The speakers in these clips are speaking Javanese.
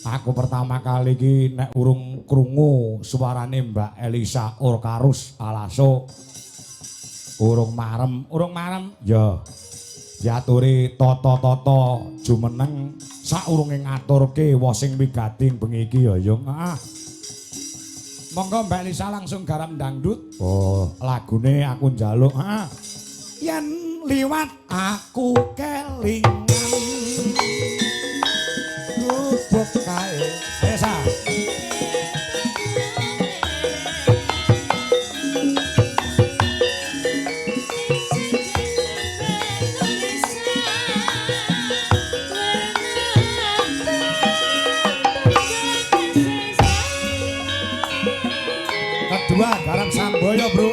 Aku pertama kali iki nek urung krungu suarane Mbak Elisa Orkarus Alaso urung marem ya diaturi tata-tata jumeneng saurunge ngaturke wa sing wigating bengi iki ya yung monggo Mbak Elisa langsung garam dangdut lagune aku njaluk yen liwat aku kelingan gubuk kae Esa kedua garam Samboyo bro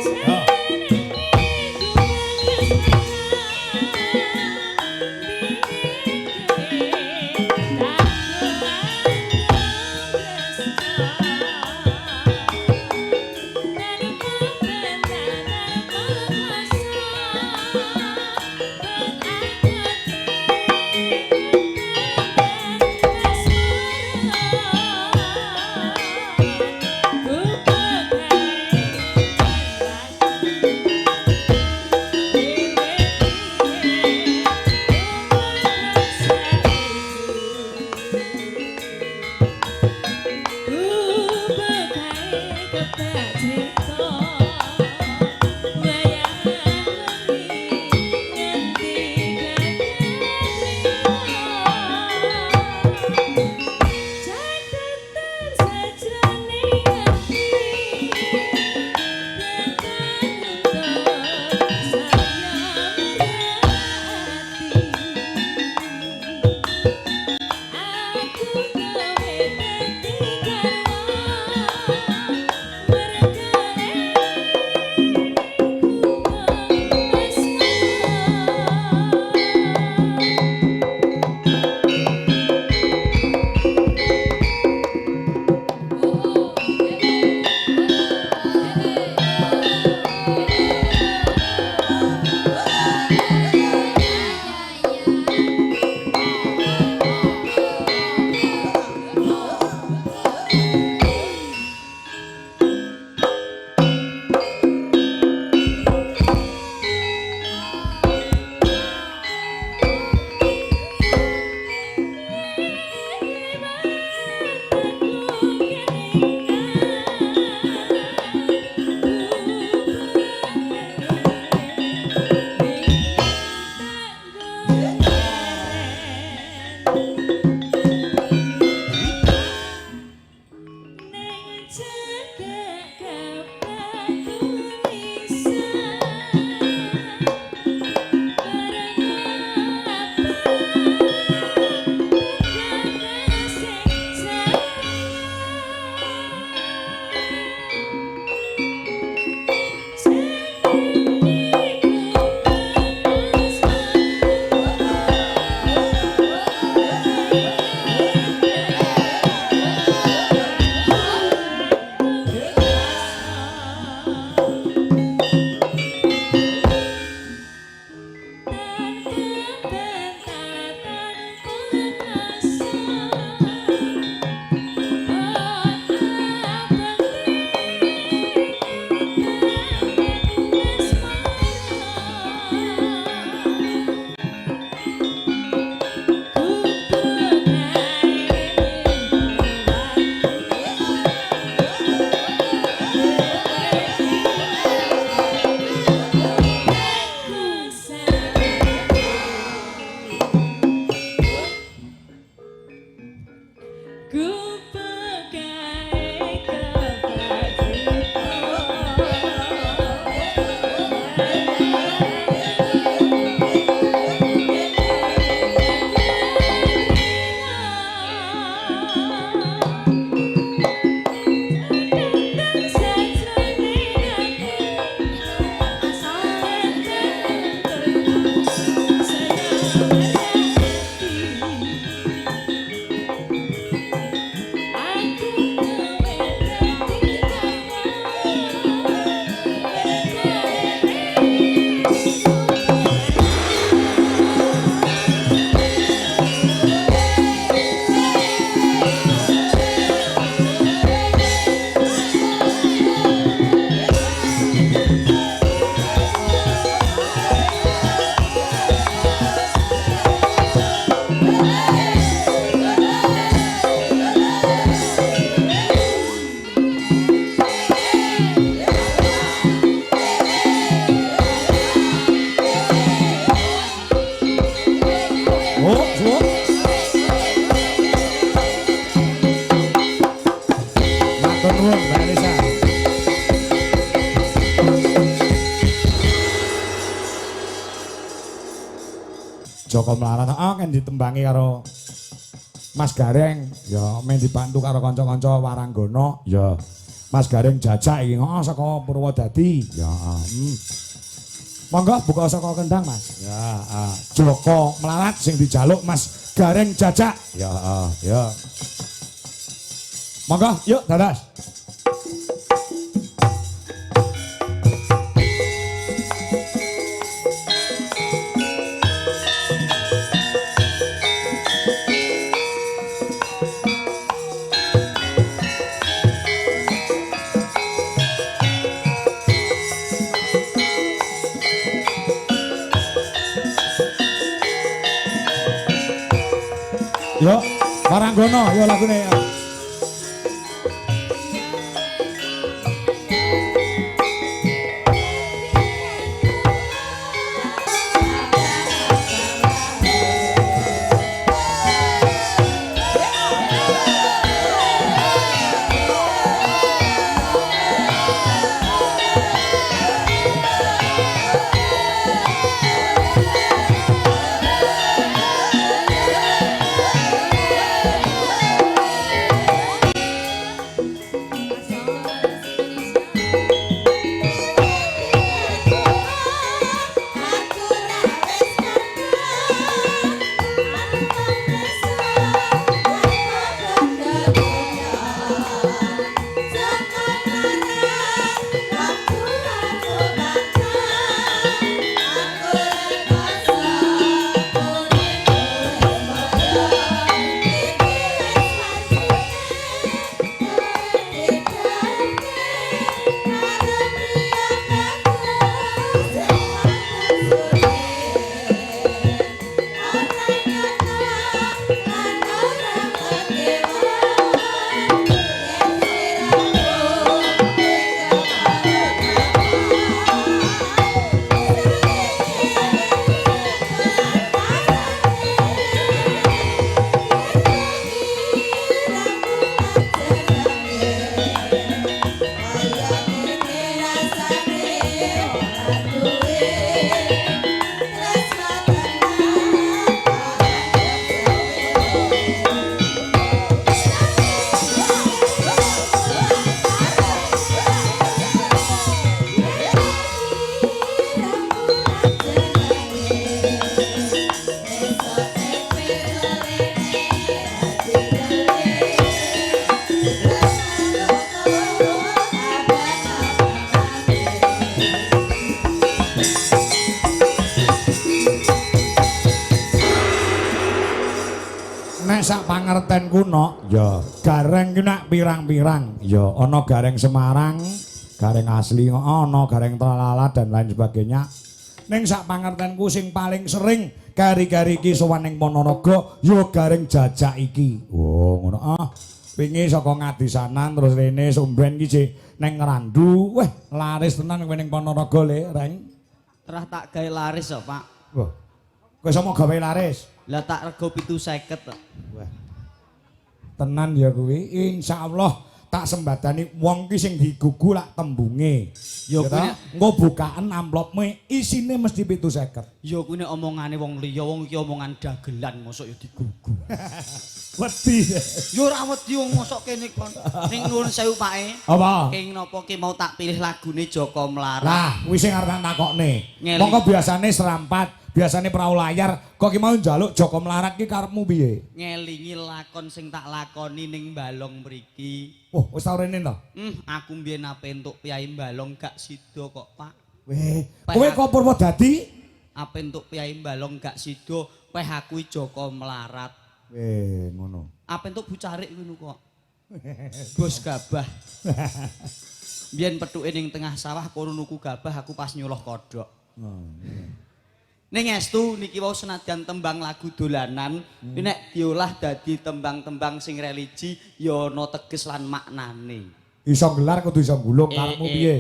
nuwun Mbak Elisa. Joko Melarat kan ditembangi karo Mas Gareng, ya men dibantu karo kanca-kanca Waranggana, ya Mas Gareng jajak iki saka Purwodadi. Ya. Monggo buka saka kendang Mas. Ya, Joko Melarat sing dijaluk Mas Gareng jajak. Ya, ya. Monggo, yuk dadas. Yo, Waranggana, yo lagune. Nek sak pangertenku nok, ya gareng ki nak pirang-pirang. Ya ana gareng Semarang, gareng asli ana, gareng Tralala dan lain sebagainya. Ning sak pangertenku sing paling sering gari-gari iki sowan ning Ponorogo ya gareng jajak iki. Oh, ngono. Wingi saka Ngadisanan terus rene Sumben iki sik ning Ngrandu. Weh, laris tenan kowe ning Ponorogo le, Reng. Terah tak gawe laris kok, Pak. Wah. Kowe sama gawe laris? Lah tak rego 750 kok. Wah. Tenan ya kuwi, insyaallah tak sembadani wong ki sing digugu lak tembunge. Ya kuwi engko bukaan amplopmu isine mesti 750. Ya kuwi nek omongane wong liya, wong iki omongan dagelan mosok ya digugu. Wedi. Ya ora wedi wong mosok kene kon. Ning nuwun sewu Pake. Apa? Kenging napa ki mau tak pilih lagune Joko Melarat. Lah, kuwi sing arep takokne. Mongko biasane serampat, biasane prau layar, kok ki mau njaluk Joko Melarat ki karepmu piye? Ngelingi lakon sing tak lakoni ning Balong mriki. Oh, wis tau rene to? Aku mbiyen ape entuk piyai Balong gak sida kok, Pak. Weh, kowe kok Purwodadi? Ape entuk piyai Balong gak sida, peh aku Joko Melarat. Weh, ngono. Ape entuk bucarik ngono kok. Bos gabah. Biyen pethuke ning tengah sawah kono nuku gabah aku pas nyuluh kodhok. Oh, iya. Ning estu niki wau senadyan tembang lagu dolanan, nek diolah dadi tembang-tembang sing religi ya ana teges lan maknane. Iso gelar kudu iso gulung karepmu piye?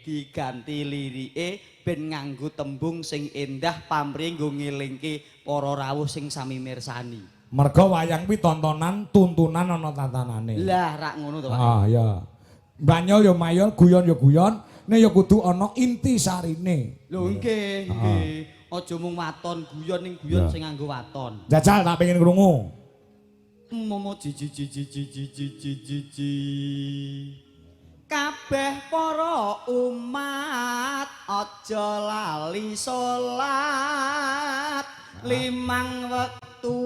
Diganti lirike ben nganggo tembung sing endah pamrih nggo ngelingke para rawuh sing sami mirsani. Merga wayang kuwi tontonan, tuntunan ana tatanane. Lah rak ngono to, Pak. Ah, iya. Banyol ya mayol, guyon ya guyon, nek ya kudu ana inti sarine. Lho nggih, nggih. Aja mung waton guyon ning guyon sing nganggo waton. Jajal tak pengen krungu. Momo ji kabeh para umat aja lali salat limang wektu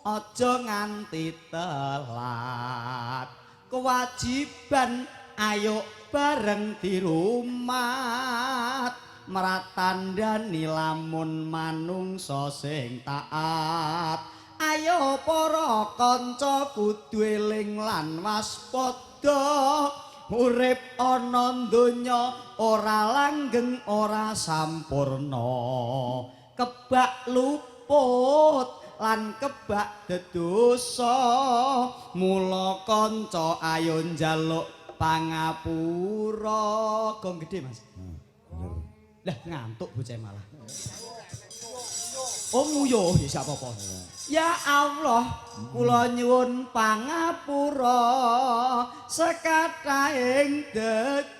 aja nganti telat kewajiban ayo bareng di rumah meratandani lamun manungsa sing taat ayo para kanca kudu eling lan waspada urip ana donya ora langgeng ora sampurna kebak luput lan kebak dedosa mula kanca ayo njaluk pangapura gong gedhe Mas lah ngantuk bocah malah oh nguyuh ya sak apa ya Allah kula nyuwun pangapura sekathahing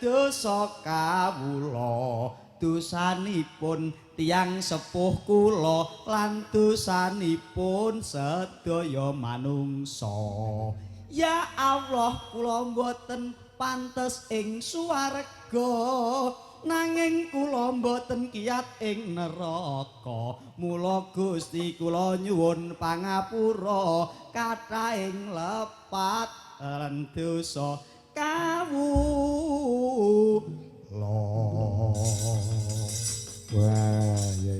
dosa kawula dosanipun tiyang sepuh kula lan dosanipun sedaya manungsa ya Allah kula mboten pantes ing swarga nanging kula mboten kiyat ing neraka mula Gusti kula nyuwun pangapura kathahing lepat lan dosa kawula. Wah, ya.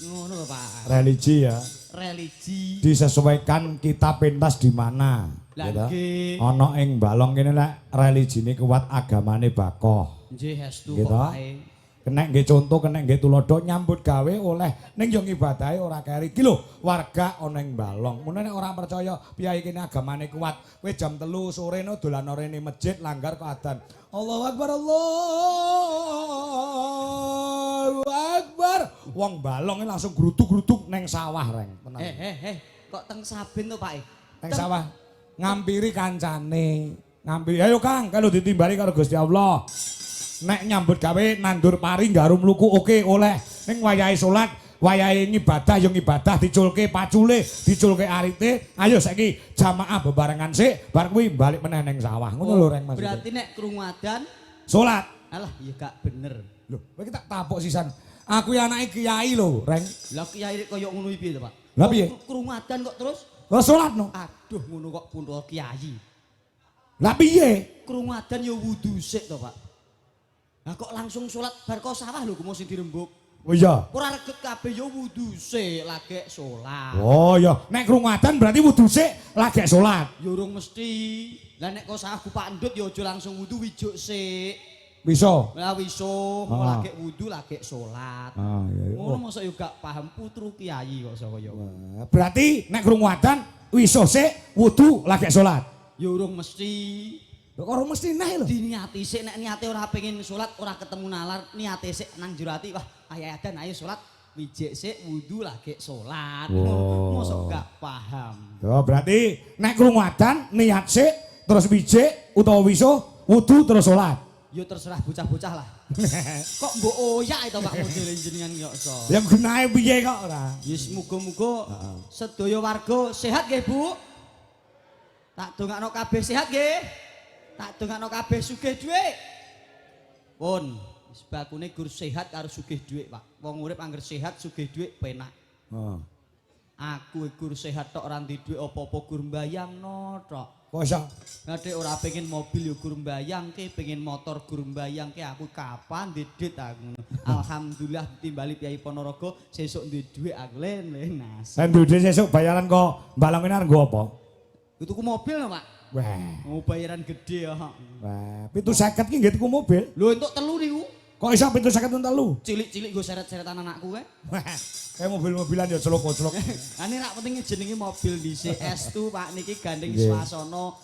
Ngono lho Pak. Religi ya. Religi Disesuaikan kita pentas di mana. Lah Gitu. nggih. Ana ing Balong kene lek religine kuat agamane bakoh. Nggih estu Gitu. kok ae. Kenek nggih contoh, kenek nggih tulodo nyambut gawe oleh ning yo ngibadahe ora keri. Iki lho, warga ana ing Balong. Mun nek ora percaya piyai kene agamane kuat, kowe jam 3 sore no dolan rene masjid langgar kok adzan. Allahu Akbar, Allahu Akbar. Wong Balong langsung gruduk-gruduk neng sawah reng. Tenang. Kok teng Saben to Pak? Neng sawah ngampiri kancane. Ngampiri, ayo Kang, kalau ditimbali karo Gusti Allah. Nek nyambut gawe nandur pari garum luku oke oleh ning wayahe salat wayahe ngibadah yo ngibadah diculke pacule diculke arite ayo saiki jamaah bebarengan sik bar kuwi balik meneh ning sawah ngono lho reng Mas. Berarti nek krungu adzan salat alah ya gak bener. lho kowe iki tak tapuk sisan aku anake kiai lho reng Lah kiai kaya ngono piye to Pak? Lah piye Krungu adzan kok terus lho salat no aduh ngono kok putra kiai. lah piye Krungu adzan ya wudu sik to Pak. Lah kok langsung salat bar kok sawah lho kumo sing dirembuk. oh iya Ora reget kabeh ya wudu sik lagek salat. oh iya nek krungu adzan berarti wudu sik lagi salat Ya urung mesti. Lah nek kok sawah Bapak Ndut ya aja langsung wudu wijuk sik. bisa Lah wiso lagek wudu lagek salat. iya Ngono mosok yo gak paham putru kiai kok sapa yo. berarti nek krungu adzan wiso sik wudu lagi salat Ya urung mesti. lho kok mesti neh lho Diniati sik nek niate ora pengen salat ora ketemu nalar niate sik nang jero ati wah ayo adan ayo salat wijik sik wudu lagi salat. Wow. Mosok gak paham. Oh, berarti nek krungu adzan niat sik terus wijik utawa wiso wudu terus salat. Ya terserah bocah-bocah lah. Kok mbok oyak to Pak model jenengan kok so. Ya gunae piye kok ora? Yes muga-muga sedaya warga sehat nggih Bu. Tak dongakno kabeh sehat nggih. Tak dongakno kabeh sugih dhuwit. Pun wis bakune gur sehat karo sugih dhuwit Pak. Wong urip angger sehat sugih dhuwit penak. Oh. Aku gur sehat tok ora ndek dhuwit apa-apa gur mbayangno tok. Kok iso? Nek ora pengen mobil ya gur mbayangke, pengen motor gur mbayangke aku kapan ndedit aku ngono. Alhamdulillah ditimbali Kyai Ponorogo sesuk ndek dhuwit aku lenas. Lan duwe sesuk bayaran kok Balongin arep nggo apa? Tuku mobil no, Pak. Wah. Mau bayaran gede ya. Wah, 750 ki nggih tuku mobil. Lho entuk telu niku. Kok iso 750 telu? Cilik-cilik nggo seret-seretan anakku kae. Wah, kayak mobil-mobilan ya celok-celok. Ane rak penting jenenge mobil dhisik S2 Pak niki gandeng Nggih. swasana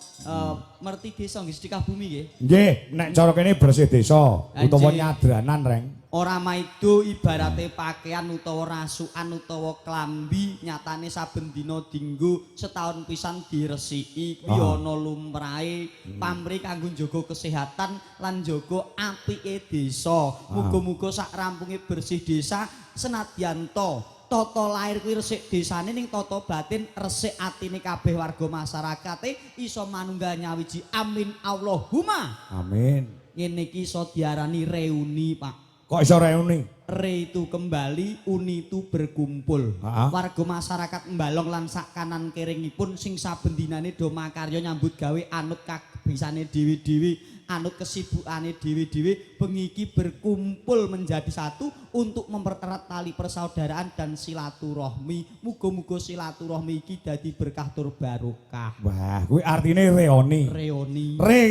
merti desa nggih Setika Bumi nggih. Nggih, nek cara kene bersih desa utawa Anjing. nyadranan reng. Ora maido ibarate pakaian utawa rasukan utawa klambi nyatane saben dina dienggo setahun pisan diresiki kuwi ana lumrahe pamrih kanggo njaga kesehatan lan njaga apike desa. Muga-muga sak rampunge bersih desa senadyan tata lair kuwi resik desane ning tata batin resik atine kabeh warga masyarakate iso manunggal nyawiji. Amin Allahumma. Amin. Ngene iki iso diarani reuni, Pak. Kok iso reuni? Re itu kembali, uni itu berkumpul. Warga masyarakat Embalong lan sak kanan kiringipun sing saben dinane do makarya nyambut gawe anut kabisane dhewe-dhewe, anut kesibukane dhewe-dhewe, bengi iki berkumpul menjadi satu untuk mempererat tali persaudaraan dan silaturahmi. Muga-muga silaturahmi iki dadi berkah tur barokah. Wah, kuwi artine reoni. Reuni. Re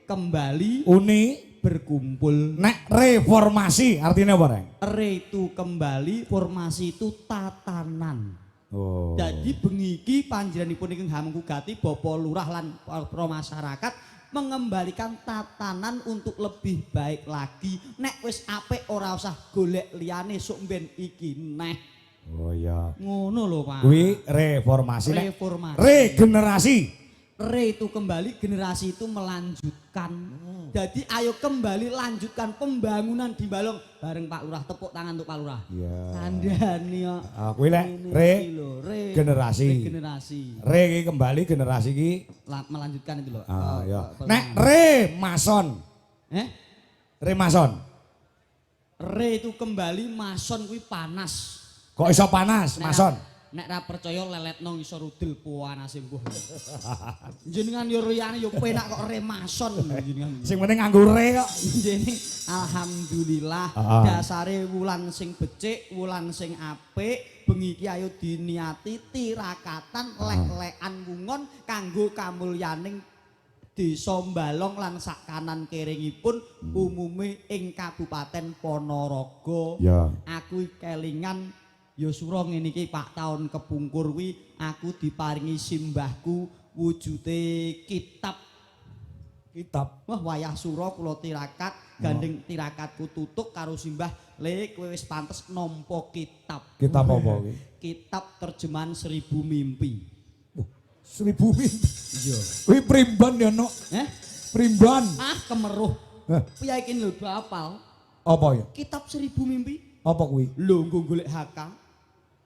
Kembali, uni berkumpul. Nek reformasi artinya apa, Reng? Re itu kembali, formasi itu tatanan. Oh. Jadi bengi iki panjenenganipun ingkang hamengkugati Bapak Lurah lan para masyarakat mengembalikan tatanan untuk lebih baik lagi. Nek wis apik ora usah golek liyane sok mben iki neh. Oh iya. Ngono lho, Pak. Kuwi reformasi. Reformasi. Regenerasi. Re itu kembali, generasi itu melanjutkan. Jadi ayo kembali lanjutkan pembangunan di Balong bareng Pak Lurah. Tepuk tangan untuk Pak Lurah. Iya. Kandhani yo. Kuwi lek generasi. Generasi. Re iki kembali generasi iki melanjutkan itu loh. Iya. Nek re mason. Re mason. Re itu kembali, mason kuwi panas. Kok iso panas, mason? Nek ra percaya leletno iso rudel panase mbuh. Jenengan yo riyane yo penak kok re mason jenengan. Sing penting nganggo re kok. Jeneng alhamdulillah dasare wulan sing becik, wulan sing apik, bengi iki ayo diniati tirakatan lek-lekan wungon kanggo kamulyaning Desa Embalong lan sak kanan kiringipun umume ing Kabupaten Ponorogo. Ya. Aku kelingan ya sura ngene iki Pak taun kepungkur kuwi aku diparingi simbahku wujude kitab. Wah wayah sura kula tirakat gandeng tirakatku tutuk karo simbah le kowe wis pantes nampa kitab. Kitab apa kuwi? Kitab terjemahan 1000 mimpi. 1000 mimpi. Iya. Kuwi primban ya, Nok? Primban. Kemeruh. Piye iki lho hafal. Apa ya? Kitab 1000 mimpi. Apa kuwi? Lho nggo golek HK.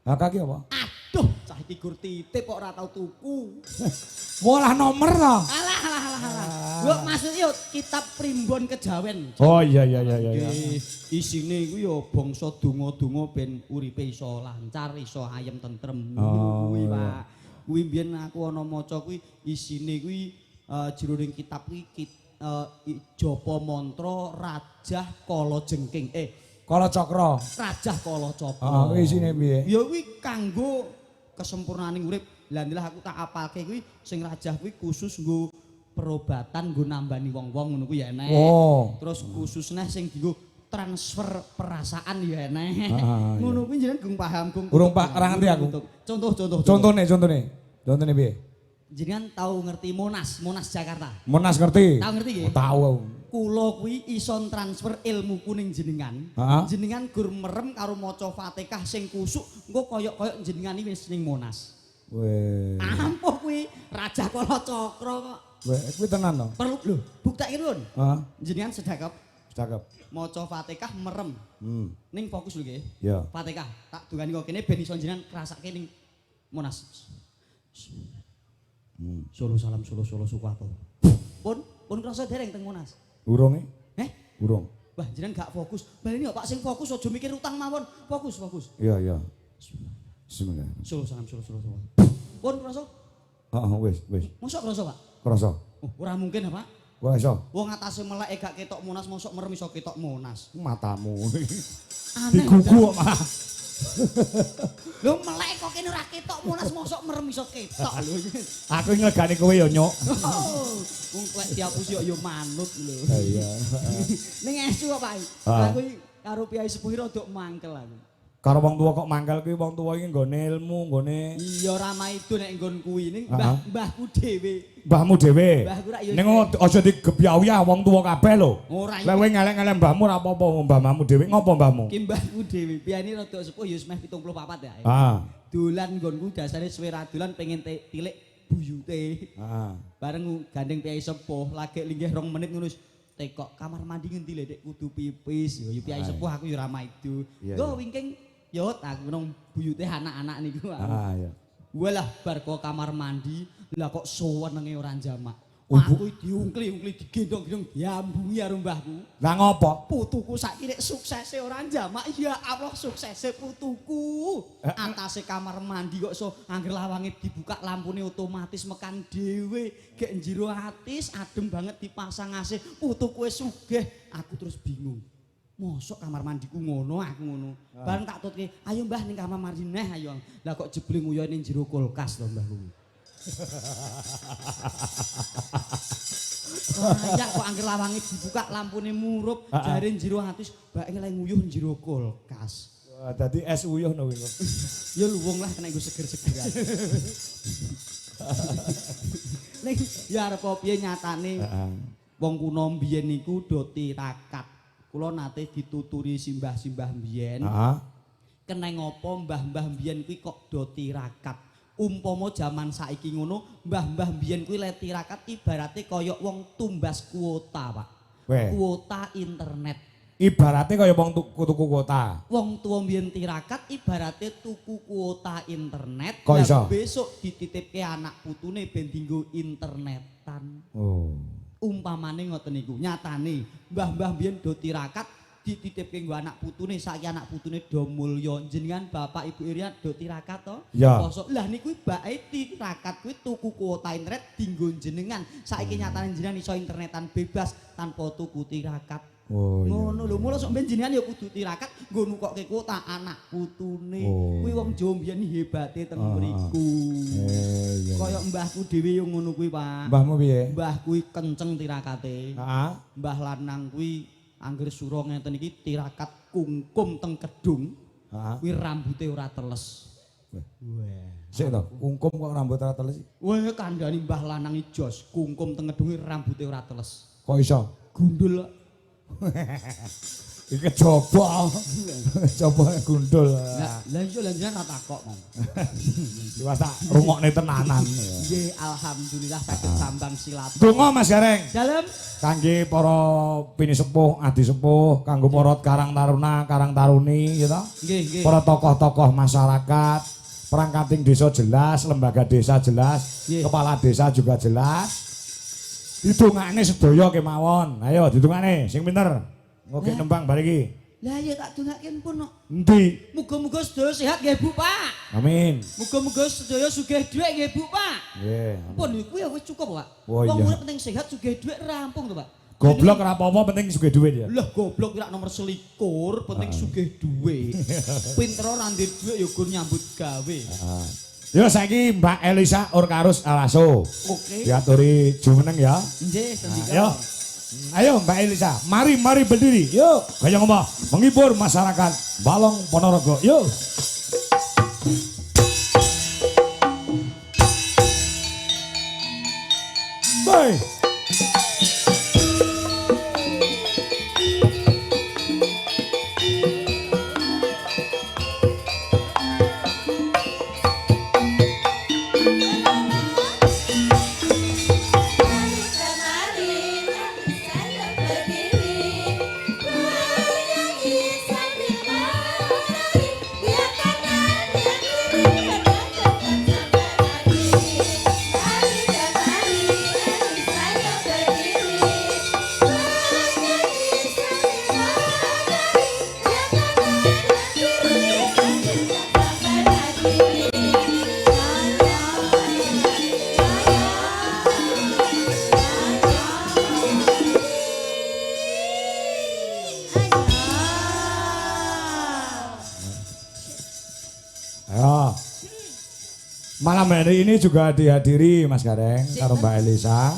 HK ki apa? Aduh, cah iki gur titip kok ora tau tuku. Walah nomor to. Alah. Lho maksud yo kitab primbon kejawen. Oh iya. Isine kuwi yo bangsa donga-donga ben uripe iso lancar, iso ayem tentrem. Kuwi Pak. Kuwi mbiyen aku ana maca kuwi isine kuwi jroning kitab kuwi Japa Mantra Rajah Kala Jengking. Kala Cakra. Rajah Kala Cakra. Kuwi isine piye? Ya kuwi kanggo kesempurnaning urip. Lah ndilah aku tak apalke kuwi sing rajah kuwi khusus nggo perobatan nggo nambani wong-wong ngono kuwi ya enek. Terus khusus neh sing dienggo transfer perasaan ya enek. Ngono kuwi jenengan gung paham gung. Urung Pak, ora ngerti aku. Contone piye? Jenengan tahu ngerti Monas Jakarta? Monas ngerti. Tahu ngerti nggih? Tahu aku. Kula kuwi iso transfer ilmuku ning jenengan. Jenengan gur merem karo maca Fatihah sing kusuk, engko koyok-koyok jenengan iki wis ning Monas. Weh. Ampuh kuwi Rajah Kala Cakra kok. Weh, kuwi tenan to? Perlu lho, buktekke nuwun. Jenengan sedekap. Cakep. Maca Fatihah merem. Ning fokus lho nggih. Iya. Fatihah tak dungani kok kene ben iso jenengan ngrasake ning Monas. Solo salam solo sukato. Pun krasa dereng teng Monas. Urung Urung. Wah, jenengan gak fokus. Baleni kok Pak sing fokus aja mikir utang mawon. Fokus. Iya. Bismillah. Solo salam solo. Pun krasa? Wis. Mosok krasa, Pak? Krasa. Ora mungkin, Pak. Wah, iso. Wong atase melek gak ketok Monas, mosok merem iso ketok Monas. Matamu. Aneh. Digugu kok, Pak. Lho melek kok kene ora ketok Monas, mosok merem iso ketok lho. Aku ngegani kowe ya, Nyok. Wong lek diapus yo manut lho. Iya. Ning esu kok, Pak. Aku karo piyai sepuh rada mangkel aku. Karo wong tuwa kok manggal kuwi wong tuwa iki nggone ilmu, nggone Iya Rama itu nek nggon kuwi ning mbahku dhewe. mbahmu dhewe. Mbahku rak ya. Ning aja digebyawiyah wong tuwa kabeh lho. Ora Lah kowe ngelek-ngelek mbahmu ora apa-apa mbahmu dhewe. Ngopo mbahmu? Ki mbahku dhewe. Biyane rada sepuh ya wis meh 74 ya. Ah. Dolan nggonku dasare suwe ra dolan pengen tilik buyute. Heeh. Bareng gandeng piyai sepuh, lagi linggih 2 menit ngono tekok kamar mandi ngendi lho Dek kudu pipis. Ya piyai sepuh aku ya Rama itu. Go wingking yot aku nang buyute anak-anak niku. Ah iya. Walah bar kok kamar mandi, lah kok suwenenge ora jamak. Aku diungkli-ungkli digendong-gendong diambungi karo mbahku. Lah ngopo? Putuku saiki nek suksese ora jamak, ya Allah suksese putuku. Atase kamar mandi kok iso angger lawange dibuka lampune otomatis mekan dhewe. Gek njero atis adem banget dipasang AC. Putuku wis sugih, aku terus bingung. Mosok kamar mandiku ngono, aku ngono. Bareng tak tutke, ayo mbah ning kamar mandi neh ayo. Lah kok jebule nguyoh ning jero kulkas lho mbah kuwi. Ya kok angger lawange dibuka lampune murup, jare jero atis, mbake lek nguyuh jero kulkas. Wah, dadi es uyuh no kuwi. Ya luwung lah kena nggo seger-segeran. Ning ya arep piye nyatane. Wong kuno mbiyen niku do tirakat. Kula nate dituturi simbah-simbah mbiyen. Keneng apa mbah-mbah mbiyen kuwi kok do tirakat. Umpama jaman saiki ngono, mbah-mbah mbiyen kuwi le tirakat ibarate kaya wong tumbas kuota, Pak. Kuota internet. Ibarate kaya wong tuku kuota. Wong tuwa mbiyen tirakat ibarate tuku kuota internet. Lah besok dititipke anak putune ben dienggo internetan. Oh. Umpamane ngoten niku nyatane mbah-mbah biyen do tirakat dititipke nggo anak putune saiki anak putune do mulya jenengan bapak ibu irian do tirakat to lah niku mbake tirakat kuwi tuku kuota internet dinggo jenengan saiki nyatane jenengan iso internetan bebas tanpa tuku tirakat ngono lho mula sok ben jenengan ya kudu tirakat nggo nukokke kuota anak putune kuwi wong Jawa mbiyen hebate teng mriku kaya mbahku dhewe yo ngono kuwi Pak. Mbahmu piye? Mbah kuwi kenceng tirakate. Heeh. Mbah lanang kuwi angger sura ngeten iki tirakat kungkum teng kedung. Heeh. Kuwi rambute ora teles. Wah. Sik to, kungkum kok rambut ora teles? Wah, kandhani mbah lanang iki jos, kungkum teng kedunge rambute ora teles. Kok iso? Gundul. Iki coba. Coba gundul. Lah iya lah jenengan tak takok mong. Wis tak rungokne tenanan. Nggih, alhamdulillah saged sambang silaturahmi. Donga Mas Gareng. Dalem Kangge para pini sepuh, adi sepuh, kanggo para karang taruna, karang taruni gitu. Nggih, nggih. Para tokoh-tokoh masyarakat, perangkating desa jelas, lembaga desa jelas, kepala desa juga jelas. Didongakne sedaya kemawon. Ayo didongakne sing pinter. Ngoke nembang bar iki. Lah ya tak dongake pun kok. Endi? Muga-muga sedaya sehat nggih Bu Pak. Amin. Muga-muga sedaya sugih dhuwit nggih Bu Pak. Nggih. Pun kuwi ya wis cukup Pak. Oh, Wong iya. urip penting sehat sugih dhuwit rampung to Pak. Goblok ora apa-apa penting sugih dhuwit ya. Lah goblok ora nomor 21 penting sugih dhuwit. Pinter ora ndek dhuwit ya gur nyambut gawe. Yo saiki Mbak Elisa Orkarus Alaso. Oke. Diaturi jumeneng ya. Nggih, sendika. Ayo. Ayo Mbak Elisa, mari berdiri. Yuk, kaya ngomong menghibur masyarakat Balong Ponorogo. Yuk. Bye. Malam hari ini juga dihadiri Mas Gareng karo Mbak Elisa,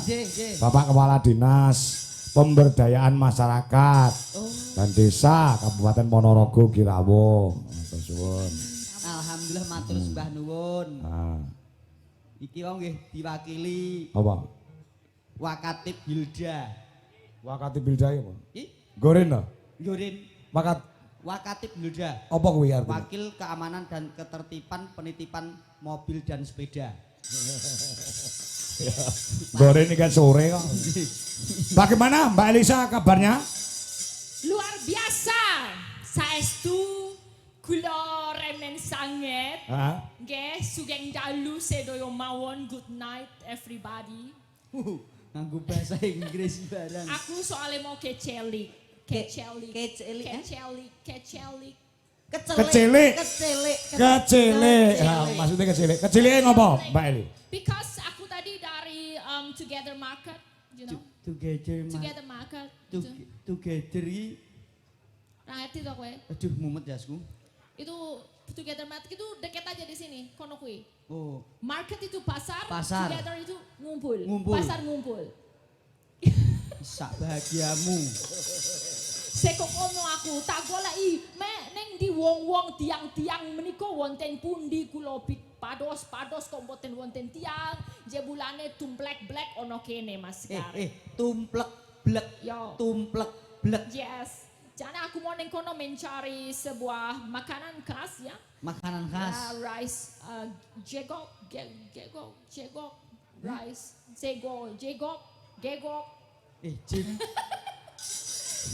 Bapak Kepala Dinas Pemberdayaan Masyarakat dan Desa Kabupaten Ponorogo Girawo, terus suwun. Alhamdulillah matur sembah nuwun. Ah. Iki wong nggih diwakili Apa? Wakatib Hilda. Wakati bildai apa? Ih, Goren to? Yorin Wakat Wakatib Hilda. apa kuwi artinya? Wakil Keamanan dan Ketertiban Penitipan Mobil dan Sepeda. Goren ini kan sore kok. Bagaimana Mbak Elisa kabarnya? Luar biasa. Saestu kula remen sanget. Hah? Nggih, sugeng dalu sedaya mawon. Good night everybody. Nganggo bahasa Inggris barang. Aku soalnya mau kecelik. Kecelik, eh? Kecelik. Kecilik. Kecelik. Kecilik. Ah, maksudnya kecilik. Kecilik ngopo, Mbak Eli? Because aku tadi dari Together Market, you know. Together Market. Together iki. Nah, ngerti toh kowe? Aduh mumet jasku. Itu Together Market itu deket aja di sini, kono kuwi. Oh, Market itu pasar, Pasar. Together itu ngumpul. Ngumpul. Pasar ngumpul. sak bahagiamu. Seko kono aku tak goleki neng di wong-wong tiang-tiang menika wonten pundi kula pados kok mboten wonten tiang jebulane tumplek-blek ono kene Mas Sekar. Tumplek blek. Yo. Tumplek blek. Yes. Jadi aku mau neng kono mencari sebuah makanan khas ya. Makanan khas. Rice jegok rice jegok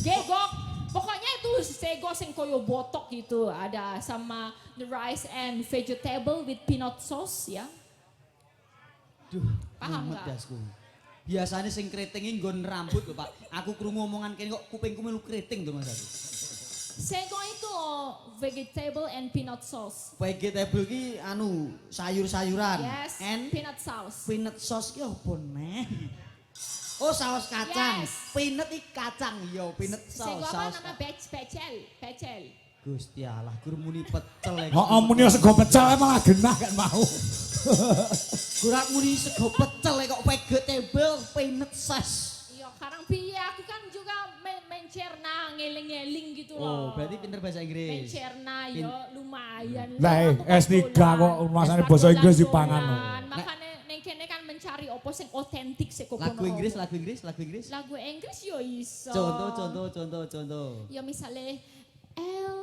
gegok pokoknya itu sego sing koyo botok gitu ada sama the rice and vegetable with peanut sauce ya. Duh, Paham mumet nggak? dasku. Biasanya sing keriting nggon rambut lho Pak. Aku krungu omongan kene kok kupingku melu keriting to Mas aku. Sego itu vegetable and peanut sauce. Vegetable ki anu sayur-sayuran. Yes, And peanut sauce. peanut sauce ki opo neh? Oh saus kacang. Yes. Peanut iki kacang yo, peanut sauce. Sego apa saus nama pecel. Gusti Allah, gur muni pecel iki. Oh, muni sego pecel malah genah kan mau. Gurak muni sego pecel kok vegetable peanut sauce. Iya, sekarang piye aku kan juga mencerna ngeling-ngeling gitu Oh, loh. berarti pinter bahasa Inggris. Mencerna yo lumayan. Lah, Aku kan S3 dolan. kok masane basa Inggris dipangan. Dolan. Makanya neng kene kan mencari opo sing otentik sik kok Lagu kono. Inggris, lagu Inggris, lagu Inggris. Lagu Inggris yo iso. Contoh. Ya misalnya L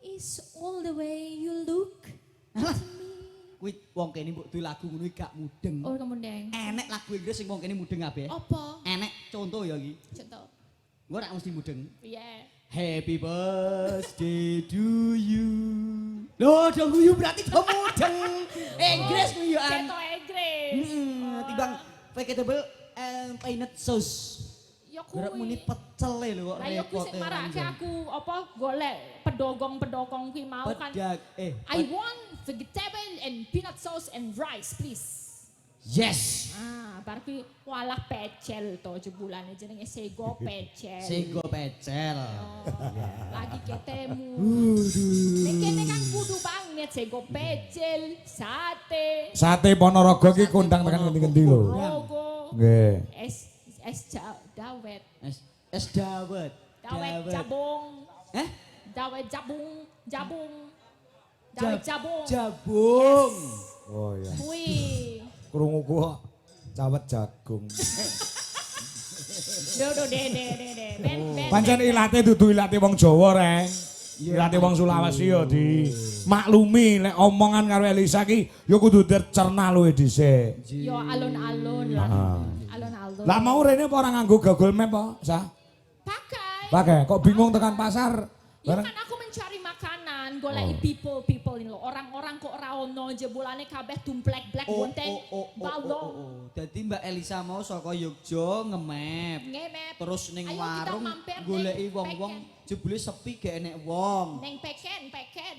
is all the way you look to me. Kuwi wong kene mbok duwe lagu ngono gak mudeng. Oh kemudian. Enek lagu Inggris sing wong kene mudeng kabeh. Apa? Enek contoh ya iki. Contoh. Gua ora mesti mudeng. Yeah. Happy birthday to you. Loh, do you berarti do mudeng. Inggris kuwi yo an. Ceto Inggris. Timbang vegetable and peanut sauce. Ya Gerak muni kuwi. pecel lho kok Lah ya kuwi repot. sing marake aku apa golek pedogong-pedogong kuwi mau kan. I want vegetable and peanut sauce and rice please. Yes. Bar kuwi walah pecel to jebulane jenenge sego pecel. Sego pecel. Oh, lagi ketemu. Nek kene kan kudu banget sego pecel, sate, Sate Ponorogo ki kondang tekan ngendi-ngendi lho. rogo, Nggih. dawet, Es dawet. dawet jabung, Eh? dawet jabung, dawet jabung. Jabung. Oh iya. Kuwi. Krungu kok cawet jagung. Do de. Ben. Pancen ilate dudu ilate wong Jawa, Reng. Ilate wong Sulawesi ya di maklumi nek omongan karo Elisa ki ya kudu dicerna luwih dhisik. Yo alun-alun lah. Alun-alun. Lah mau rene apa ora nganggo Google Map apa, Sa? Pakai. Kok bingung tekan pasar? Ya Bareng kan aku mencari makanan, goleki people ini loh. Orang-orang kok ra ono jebulane kabeh tumplek-blek wonten balong. Dadi Mbak Elisa mau saka Yogya ngemep. Ngemep. Terus ning Ayo kita warung mampir goleki ning wong-wong Peken. jebule sepi gak enek wong. Neng peken. peken.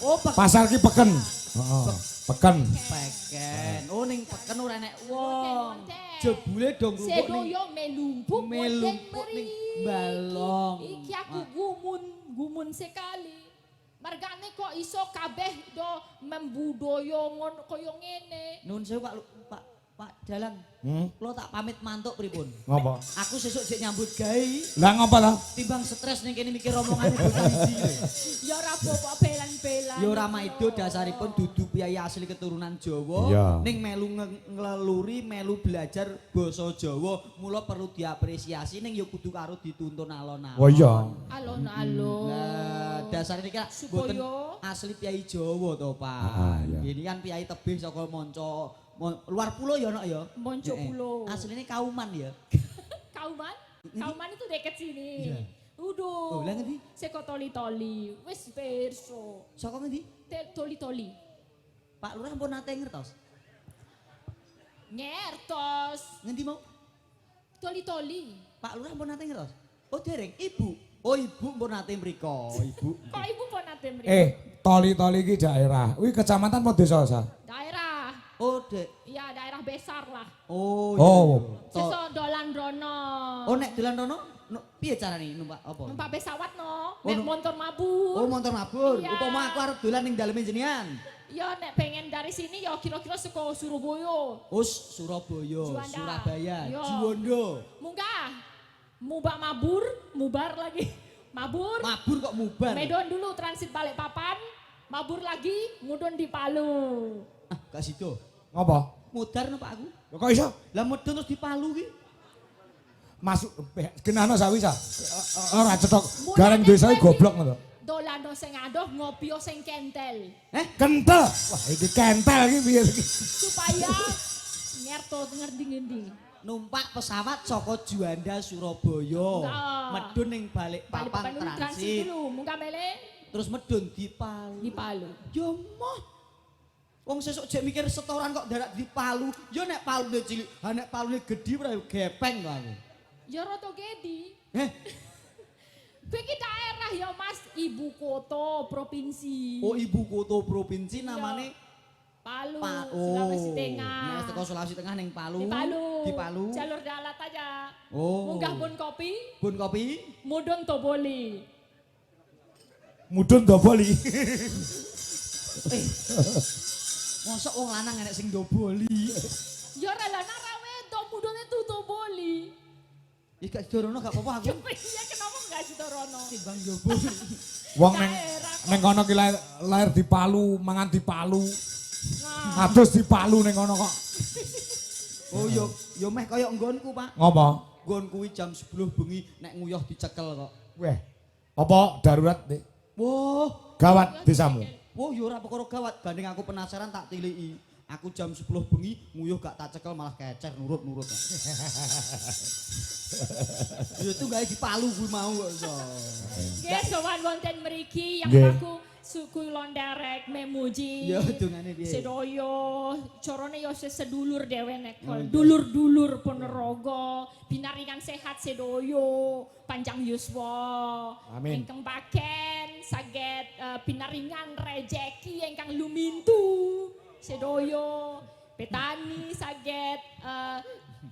Oh, peken. Pasar ki peken. Heeh. Peken. Peken. Oh ning peken ora enek wong. Wonten. Jebule dong lupuk ning Sedoyo melumpuk wonten melumpuk ning mriki. balong. Iki aku gumun sekali. Margane kok iso kabeh do membudoyo ngono kaya ngene. Nun sewu Pak Dalang. Kula tak pamit mantuk pripun? Ngopo? Aku sesuk jek nyambut gawe. Lah ngopo ta? Timbang stres ning kene mikir omongane bocah iki. Ya ora apa-apa belan-belan. Ya ora maido dasaripun dudu piyai asli keturunan Jawa, Iya. ning melu ngleluri, melu belajar basa Jawa, mula perlu diapresiasi ning ya kudu karo dituntun alon-alon. Oh iya. Alon-alon. Lah dasar iki kan Supaya- boten asli piyai Jawa to, Pak. iya. Ini kan piyai tebih saka manca luar pulau ya nak ya. Monco pulau. Aslinya Kauman ya. Kauman? Kauman itu deket sini. Iya. Udah. Oh, lah ngendi? Seko toli-toli. Wis perso. Saka ngendi? Toli-toli. Pak Lurah pun nate ngertos. Ngertos. Ngendi mau? Toli-toli. Pak Lurah pun nate ngertos. Oh dereng, Ibu. Oh Ibu pun nate mriko, Ibu. Kok ibu pun nate mriki? Toli-toli iki daerah. Kuwi kecamatan apa desa, Sa? Daerah. Oh, Dek. Iya, daerah besar lah. Oh. Oh. Iya. Seso dolan rono. Oh nek dolan rono piye carane numpak apa? Numpak pesawat no. Oh, Nek nu- motor mabur. Oh, montor mabur. Iya. Upama aku arep dolan ning daleme jenengan. Ya nek pengen dari sini ya kira-kira seko Surabaya. Us Surabaya, Juanda. Surabaya, Yo. Jiwondo. Munggah. Mubak mabur, mubar lagi. Mabur. Mabur kok mubar. Medon dulu transit Balikpapan. Mabur lagi, mudun di Palu. Ah, gak sido. Ngopo? Mudar no Pak aku. Lho kok iso? Lah mudun terus di Palu ki. Masuk genano sawi, Sa. Ora cetok. Mulane Gareng desa iki kowe goblok iki ngono. Dolano sing adoh, ngopio sing kentel. Kentel. Wah, iki kentel iki piye iki? Supaya ngerto ngerti-ngerti. Numpak pesawat saka Juanda Surabaya. Enggak. Medun ning Balikpapan Balikpapan dulu transit transit. dulu, munggah mele Terus medun di Palu. di Palu. Ya moh. Wong sesuk jek mikir setoran kok darat di Palu. Ya nek Palune cilik, ha nek Palune gedhi ora gepeng kok aku. Ya roto gedi. Heh. Bagi daerah ya Mas, ibu kota provinsi. Oh ibu kota provinsi Iya. namane Palu, Oh. Sulawesi Tengah. Nek teko Sulawesi Tengah ning Palu. Di Palu. Di Palu. Jalur darat aja. Oh. Munggah bun kopi, Bun kopi. mudun Toboli. Mudun doboli. Eh. Mosok wong lanang enek sing doboli. Ya ora lah narawe to mudun itu Toboli. Ya gak dorono gak apa-apa aku. Ya kenapa enggak sih Torono? Timbang doboli. Wong Daerah kok. ning kono ki lahir di Palu, mangan di Palu. Nah, Adus di Palu ning kono kok. Oh yo meh kaya nggonku, Pak. Ngopo? Nggon kuwi jam 10 bengi nek nguyuh dicekel kok. Weh. Apa darurat, Dik? Wah, Gawat desamu. wah yo ora perkara gawat, banding aku penasaran tak tiliki. Aku jam 10 bengi nguyuh gak tak cekel malah kecer nurut-nurut. Yo itu gawe di Palu kuwi mau kok iso. nggih sowan wonten mriki yang Nggih. aku suku londerek memuji. Ya dongane piye? Sedoyo, corone yo sedulur dhewe nek Oh, iya. dulur-dulur Ponorogo, pinaringan sehat sedoyo, panjang yuswa. Amin. Ingkang paken saged pinaringan rejeki ingkang lumintu. Sedoyo, petani saged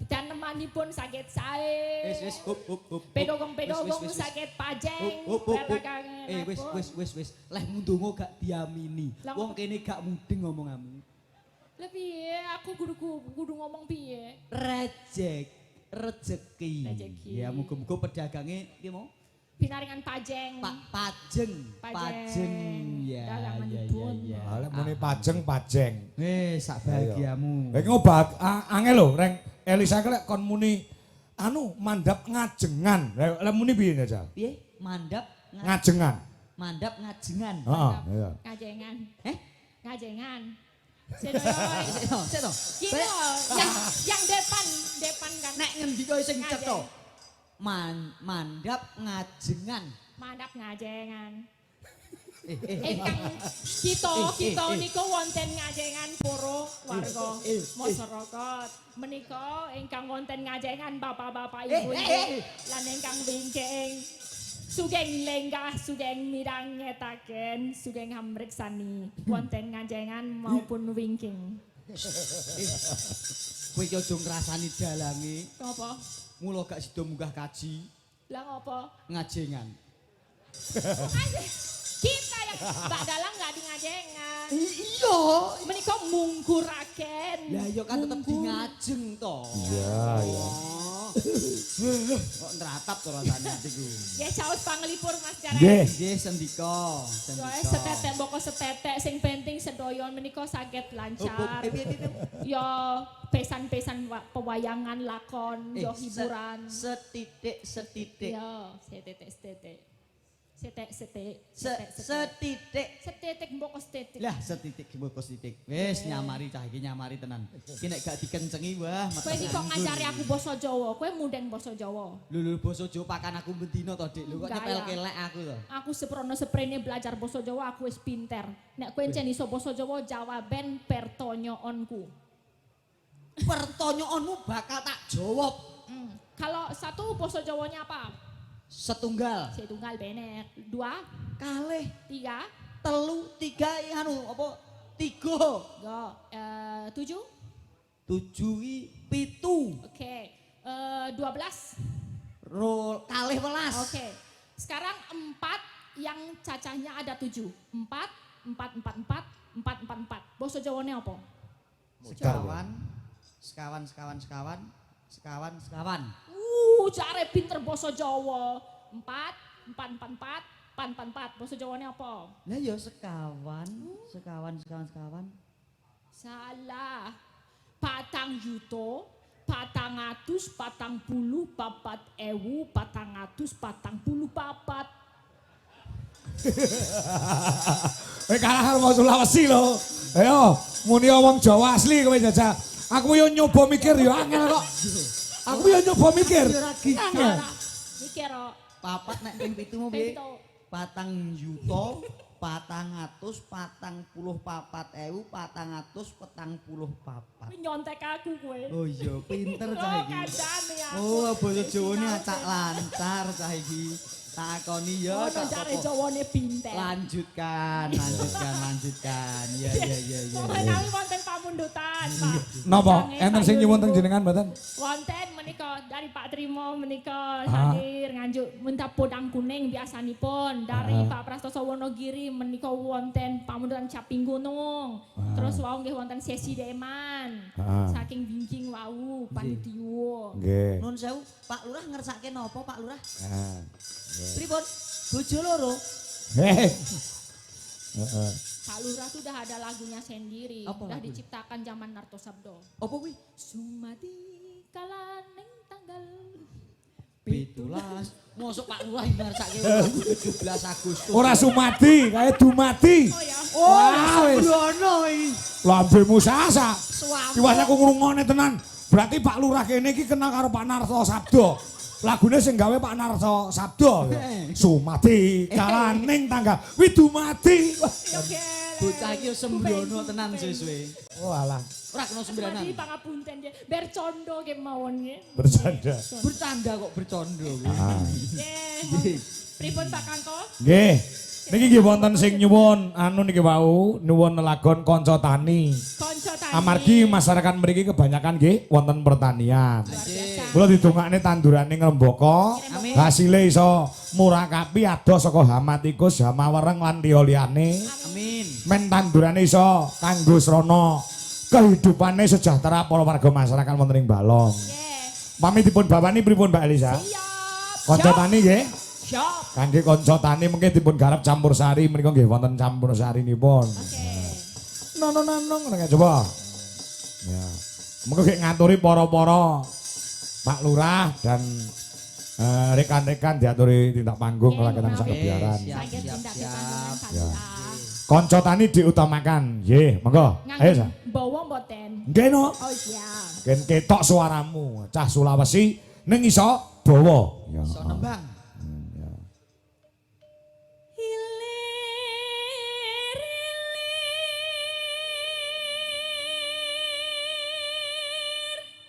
tanemanipun saged sae. Wis hop. Pedogong-pedogong Wis, wis. saged pajeng. Hop. Ratakangen apa. Wis. Leh mundungo gak diamini. Lah, Wong kene gak mudeng ngomonganmu. Lah piye aku kudu ngomong piye? Rezeki. Rezeki. Ya muga-muga pedagange piye mau? Pinaringan pajeng. Pajeng. Ya. Dalamanipun. Lah muni pajeng. Sak bahagiamu. Lha iki ngobat angel lho, Reng Elisa lek kon muni mandap ngajengan. Lah muni piye aja? Piye? Mandap Ngajengan. mandap ngajengan. Heeh, iya. Ngajengan. Eh? Ngajengan. Sedoyo. Sik to. Gini loh, yang depan kan. Nek ngendi kowe sing Ngajeng. cetha? Mandap ngajengan. Mandap ngajengan. Eh. Ingkang kita niku wonten ngajengan poro warga masyarakat. Menika ingkang wonten ngajengan bapak-bapak ibu-ibu lan ingkang wingking sugeng lenggah sugeng mirang ngetaken sugeng hamriksani wonten ngajengan maupun wingking. Kowe iki aja ngrasani dalange. Apa? Mula gak sida munggah kaji Lah ngopo? ngajengan. Kita yang Mbak Dalang nggak di ngajengan. Iya. Menika mungkuraken. Lah ya kan tetep di ngajeng Iya, iya. Kok nratap to rasane atiku. Ya caos panglipur Mas Jaran. Nggih. Nggih sendika, Soalnya setetek boko setetek sing penting sedoyon menika saged lancar. Ya pesan-pesan pewayangan lakon, yo hiburan. Setitik. Ya, setetek. Setitik mboko setitik. Lah setitik mboko setitik. Wis nyamari cah iki nyamari tenan. Iki nek gak dikencengi wah Kowe iki kok ngajari aku basa Jawa, kowe mundeng basa Jawa. Lho basa Jawa pakan aku bendina to Dik. Lho kok Enggak, nyepel ya. kelek aku to. Aku seprono seprene belajar basa Jawa aku wis pinter. Nek kowe encen iso basa Jawa jawaben pertanyaanku. Pertanyaanmu bakal tak jawab. Kalau satu basa Jawanya apa? Setunggal, Setunggal bener. Dua, kalih, tiga, telu, tiga anu apa? Tiga. go. Tujuh. Tujuh pitu. Oke. 12. Kalih welas. Oke. Sekarang 4 yang cacahnya ada 7. 4, 4, 4, 4, 4, 4, 4. Basa Jawanya apa? Sekawan. Jare pinter basa Jawa. 4, 4, 4, 4, 4, 4. Basa Jawanya apa? Lah ya sekawan. Salah. 4 juta, 444.444. Kalah karo wong Sulawesi lho. Ayo, muni wong Jawa asli kowe jajal. Aku yo nyoba mikir yo angel kok. Aku yo nyoba mikir. Angel. Mikir kok. Papat nek ping 7 mu piye? 4 juta 444.444. Kuwi nyontek aku kowe. Oh iya, pinter cah iki. Kandhane aku. Oh, basa Jawane acak lancar cah iki. Takoni ya Ono tak jare apa. Jawane pinter. Lanjutkan. Ya. Menawi wonten pamundutan, Pak. Napa? Jange Enten sing Pak nyuwun teng Yuniko. jenengan mboten? Wonten menika dari Pak Trimo menika hadir nganjuk minta podang kuning biasanipun dari Pak Prastoso Wonogiri menika wonten pamundutan Caping Gunung. Terus wau nggih wonten sesi deman. Saking Bingking wau panitia. Nggih. Nun sewu, Pak Lurah ngersake napa Pak Lurah? Nah. Pripun? Bojo loro. Heeh. Pak Lurah tuh udah ada lagunya sendiri, Apa udah lagu? diciptakan zaman Narto Sabdo. Apa kuwi? Sumadi kalaneng tanggal 17. Mosok Pak Lurah ngersake lagu 17 Agustus. Ora Sumadi, kae Dumadi. Oh ya. Wah, wis. Sembrono iki. Lambemu sasa. Suami. Kiwas aku ngrungokne tenan. Berarti Pak Lurah kene iki kenal karo Pak Narto Sabdo. Lagune sing gawe Pak Narto Sabdo. Sumadi kalaning tanggal Widumadi. Oke. Bocah iki sembrono tenan suwe-suwe. Oh alah, Ora kena sembranan. Sumadi pangapunten dia, bercondo ke mawon nggih. bercanda. Bercanda kok bercondo. Nggih. Pripun Pak Kangko? Nggih. Niki nggih wonten sing nyuwun anu niki wau, nyuwun lelagon kanca tani. Konco tani. Amargi masyarakat mriki kebanyakan nggih wonten pertanian. Luar biasa. Kula didongakne tandurane ngrembaka, Amin. hasile iso murakapi adoh saka hama tikus, hama wereng lan liya liyane. Amin. Men tandurane iso kanggo srana kehidupane sejahtera para warga masyarakat wonten ing Balong. Nggih. Pamit dipun bawani pripun Mbak Elisa? Siap. Kanca tani nggih. Siap. Kangge kanca tani mengke dipun garap campur sari menika nggih wonten campur sarinipun. Oke. Nong coba. Ya. Mengko nggih ngaturi para-para Pak Lurah dan rekan-rekan diaturi tindak panggung Oke, kelaketan sak Oke, kebiaran. siap. Saged tindak panggungan Ya. santai. Kanca tani diutamakan. Nggih, monggo. Ayo, Sa. Bawa mboten. Nggih no. Oh iya. Ken ketok suaramu, cah Sulawesi ning iso dawa. Ya. Iso nembang.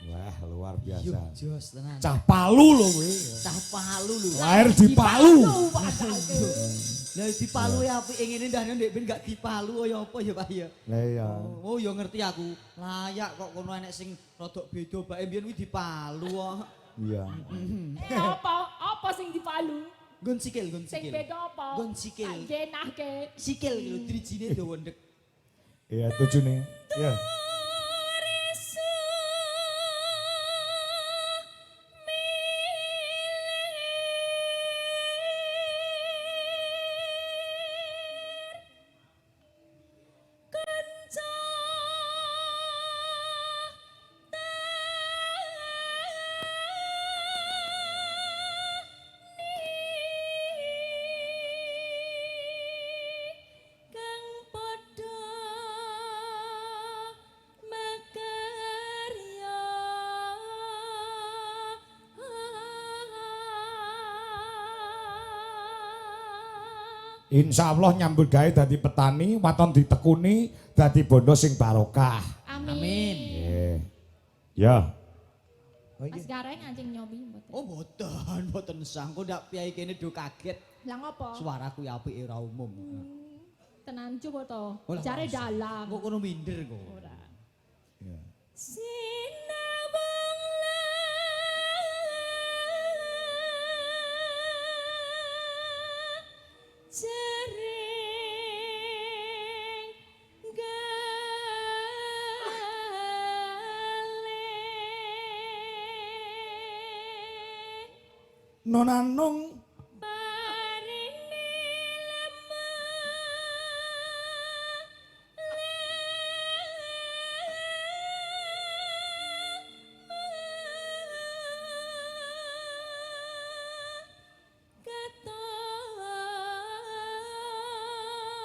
Wah, luar biasa. Jos tenan. Cah Palu lho kuwi. Cah Palu lho. Lahir di Palu. Lah di Palu ya apik ngene ndak ndek ben gak di Palu ya apa ya Pak ya. Lah iya. Oh ya ngerti aku. Layak kok kono enek sing rodok beda bae mbiyen kuwi di Palu kok. Iya. Apa sing dipalu? Nggon sikil. Sing beda apa? Nggon sikil. Tak genahke. Sikil lho drijine dawa ndek. Iya, tujune. Iya. Insyaallah nyambut gawe dadi petani, waton ditekuni dadi bondo sing barokah. Amin. Nggih. Ya. Mas Gareng anjing nyobi mboten. Oh mboten sang kok ndak piyai kene do kaget. Lah ngopo? Suaraku ya apike ora umum. Tenan coba to. Oh, lah, Jare ora usah. dalam. Kok kono minder kok. Ora. Ya. Sinawang jering galih Nonanung parini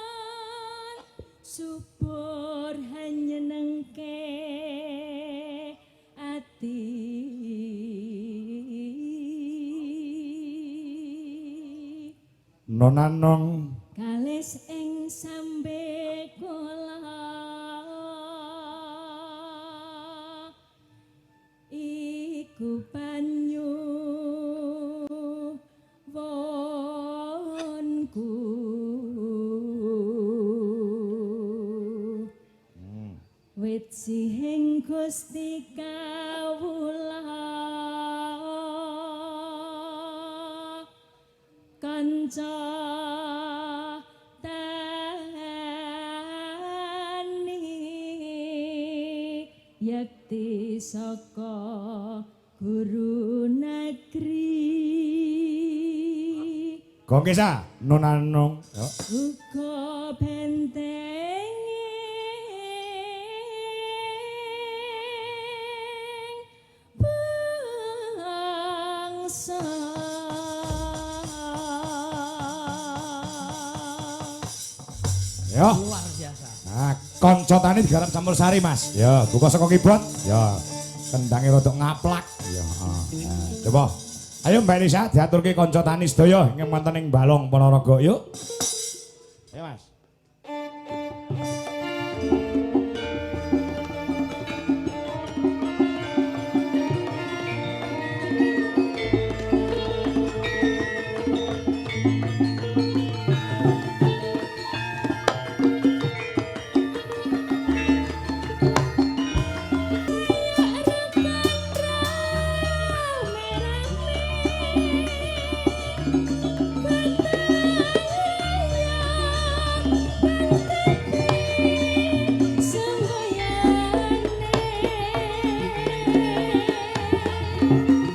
katon subur hanya nengke ati Nonanung kalis ing sambe kula iku banyu wonku wit sing Gusti kawula kanca tani yakti saka guru negeri Gongkesa Nonanung. Yo. uga benteng bangsa Yo. Luar biasa. Nah, kanca tani digarap campur sari, Mas. Ya, buka saka keyboard. Ya. Kendange rodok ngaplak. Ya, Nah, coba. Ayo Mbak Elisa diaturke kanca tani sedaya ing wonten ing Balong Ponorogo, yuk. Ayo, Mas.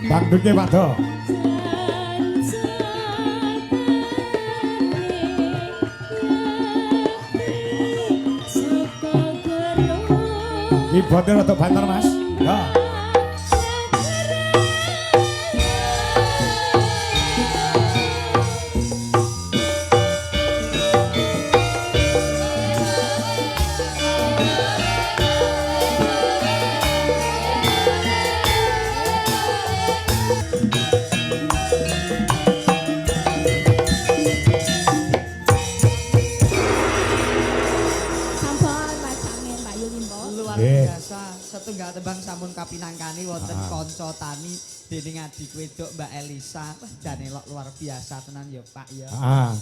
Dangdutke Pak Do. Keyboardnya rodok banter, Mas. Ya. Sampun macange Mbak Yulimbo. Luar Nggih. biasa. Setunggal tembang sampun kapinangkani wonten kanca tani dening adik wedok Mbak Elisa. Wah, jan elok luar biasa tenan ya Pak ya. Ah.